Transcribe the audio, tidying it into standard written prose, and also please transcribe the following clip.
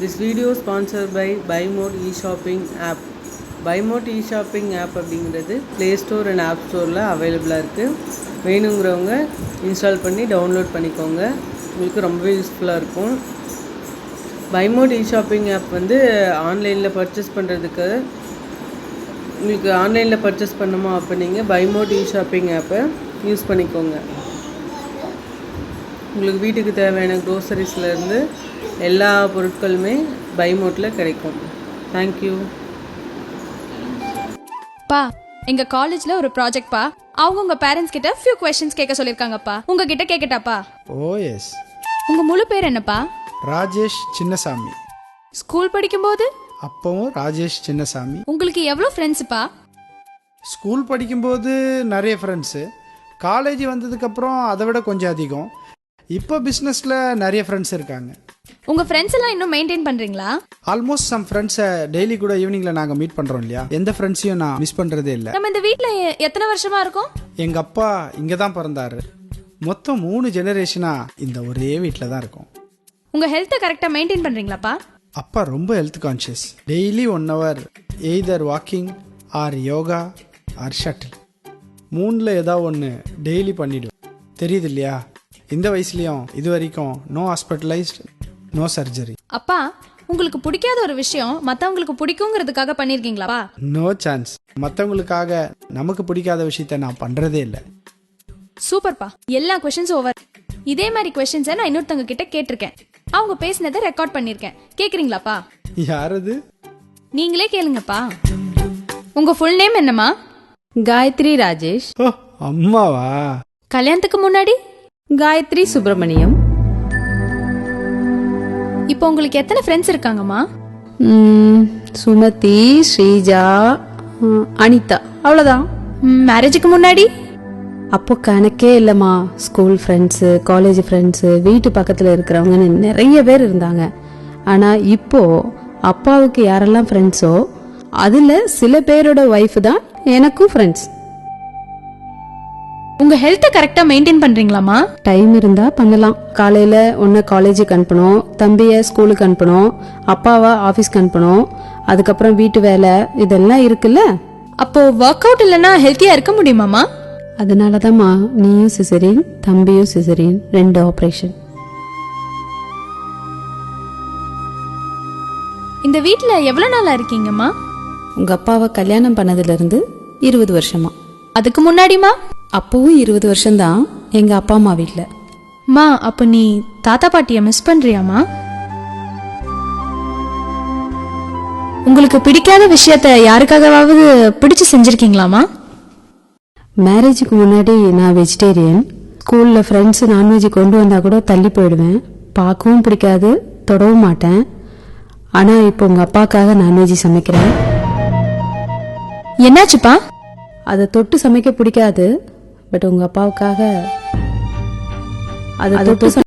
This video is sponsored by BuyMode e-shopping app. BuyMode e-shopping app அப்படிங்கிறது Play Store and App Storeல அவைலபிளாக இருக்குது. வேணுங்கிறவங்க install பண்ணி download பண்ணிக்கோங்க. உங்களுக்கு ரொம்பவே யூஸ்ஃபுல்லாக இருக்கும். BuyMode e-shopping app வந்து ஆன்லைனில் பர்ச்சேஸ் பண்ணுறதுக்கு உங்களுக்கு ஆன்லைனில் பர்ச்சேஸ் பண்ணணுமா அப்போ நீங்கள் BuyMode e-shopping ஆப்பை யூஸ் பண்ணிக்கோங்க. உங்களுக்கு வீட்டுக்கு தேவையான க்ரோசரிஸ்லேருந்து எல்லா பொருட்களுமே BuyModeல கிடைக்கும். தேங்க்யூ. பா, எங்க காலேஜ்ல ஒரு ப்ராஜெக்ட் பா. அவங்க உங்க பேரண்ட்ஸ் கிட்ட few questions கேட்க சொல்லிருக்காங்கப்பா. உங்ககிட்ட கேக்கட்டாப்பா? ஓ எஸ். உங்க முழு பேர் என்னப்பா? ராஜேஷ் சின்னசாமி. ஸ்கூல் படிக்கும்போது? அப்பவும் ராஜேஷ் சின்னசாமி. உங்களுக்கு எவ்வளவு ஃப்ரெண்ட்ஸ்ப்பா? ஸ்கூல் படிக்கும்போது நிறைய ஃப்ரெண்ட்ஸு. காலேஜ் வந்ததுக்கப்புறம் அதை விட கொஞ்சம் அதிகம். இப்போ பிஸ்னஸில் நிறைய ஃப்ரெண்ட்ஸ் இருக்காங்க. உங்க ஃப்ரெண்ட்ஸ் எல்லாம் இன்னும் மெயின்டைன் பண்றீங்களா? ஆல்மோஸ்ட் சம் ஃப்ரெண்ட்ஸை டெய்லி கூட ஈவினிங்ல நாங்கள் மீட் பண்றோம் இல்லையா, எந்த ஃப்ரெண்ட்ஸையும் நான் மிஸ் பண்றதே இல்லை. நம்ம இந்த வீட்ல எத்தனை வருஷமா இருக்கோம்? எங்க அப்பா இங்கே தான் பிறந்தாரு. மொத்தம் 3 ஜெனரேஷனா இந்த ஒரே வீட்டில் தான் இருக்கோம். உங்க ஹெல்த்தை கரெக்டா மெயின்டைன் பண்றீங்களாப்பா? அப்பா ரொம்ப health conscious. Daily 1 hour either walking or yoga or shuttle, 3ல் ஏதாவது ஒன்று டெய்லி பண்ணிடுவேன். தெரியுது இல்லையா, இந்த வயசுலயும் இது வரைக்கும் நோ ஹாஸ்பிட்டலைஸ்ட், நோ சர்ஜரி. அப்பா, உங்களுக்கு பிடிக்காத ஒரு விஷயம் மத்தவங்களுக்கு பிடிக்குங்கிறதுக்காக பண்ணிருக்கீங்களா? No chance. மற்றவங்களுக்காக நமக்கு பிடிக்காத விஷயத்த நான் பண்றதே இல்லை. சூப்பர்ப்பா, எல்லா கொஸ்டின்ஸ் ஓவர். இதே மாதிரி கொஸ்டின்ஸை நான் இன்னொருத்தவங்க கிட்ட கேட்டிருக்கேன். அவங்க பேசினதை ரெக்கார்ட் பண்ணிருக்கேன். கேக்குறீங்களாப்பா? யாரது? நீங்களே கேளுங்கப்பா. உங்க ஃபுல் நேம் என்னம்மா? காயத்ரி ராஜேஷ். ஓ, அம்மாவா? கல்யாணத்துக்கு முன்னாடி? காயத்ரி சுப்பிரமணியம். இப்போ உங்களுக்கு எத்தனை ஃப்ரெண்ட்ஸ் இருக்காங்கம்மா? சுமதி, ஸ்ரீஜா, அனிதா, அவ்வளோதான். மேரேஜுக்கு முன்னாடி? அப்போ கணக்கே இல்லைம்மா. ஸ்கூல் ஃப்ரெண்ட்ஸு, காலேஜ் ஃப்ரெண்ட்ஸு, வீட்டு பக்கத்தில் இருக்கிறவங்கன்னு நிறைய பேர் இருந்தாங்க. ஆனால் இப்போ அப்பாவுக்கு யாரெல்லாம் ஃப்ரெண்ட்ஸோ அதில் சில பேரோட ஒய்ஃப் தான் எனக்கும் ஃப்ரெண்ட்ஸ். உங்க ஹெல்த்தை கரெக்டா மெயின்டைன் பண்றீங்களாமா? டைம் இருந்தா பண்ணலாம். காலையில ஒன்னு காலேஜுக்கு அனுப்பணும், தம்பிய ஸ்கூலுக்கு அனுப்பணும், அப்பாவை ஆபீஸ்க்கு அனுப்பணும், அதுக்கப்புறம் வீட்டு வேலை இதெல்லாம் இருக்குல்ல. அப்போ ஒர்க் அவுட் இல்லைன்னா ஹெல்த்தியா இருக்க முடியுமாமா? அதனாலதாம்மா நீயும் சிசரின், தம்பியும் சிசரின், 2 ஆபரேஷன். இந்த வீட்ல எவ்வளவு நாளா இருக்கீங்கம்மா? உங்க அப்பாவை கல்யாணம் பண்ணதுல இருந்து 20 வருஷமா. அதுக்கு முன்னாடிமா? அப்பவும் 20 வருஷம்தான் எங்க அப்பா அம்மா வீட்ல. மா, அப்ப நீ தாத்தா பாட்டிய மிஸ் பண்றியாமா? உங்களுக்கு பிடிக்காத விஷயத்த யாருக்காகவாவது பிடிச்சு செஞ்சிருக்கீங்களாமா? மேரேஜுக்கு முன்னாடி நான் வெஜிடேரியன். ஸ்கூல்ல ஃப்ரெண்ட்ஸ் நான்வெஜ் கொண்டு வந்தா கூட தள்ளி போயிடுவேன். பார்க்கவும் பிடிக்காது, தொடவும் மாட்டேன். ஆனா இப்போ உங்க அப்பாக்காக நான்வெஜ் சமைக்கிறேன். என்னாச்சுப்பா? அதை தொட்டு சமைக்க பிடிக்காது. பட் உங்க அப்பாவுக்காக அதை தொட்டு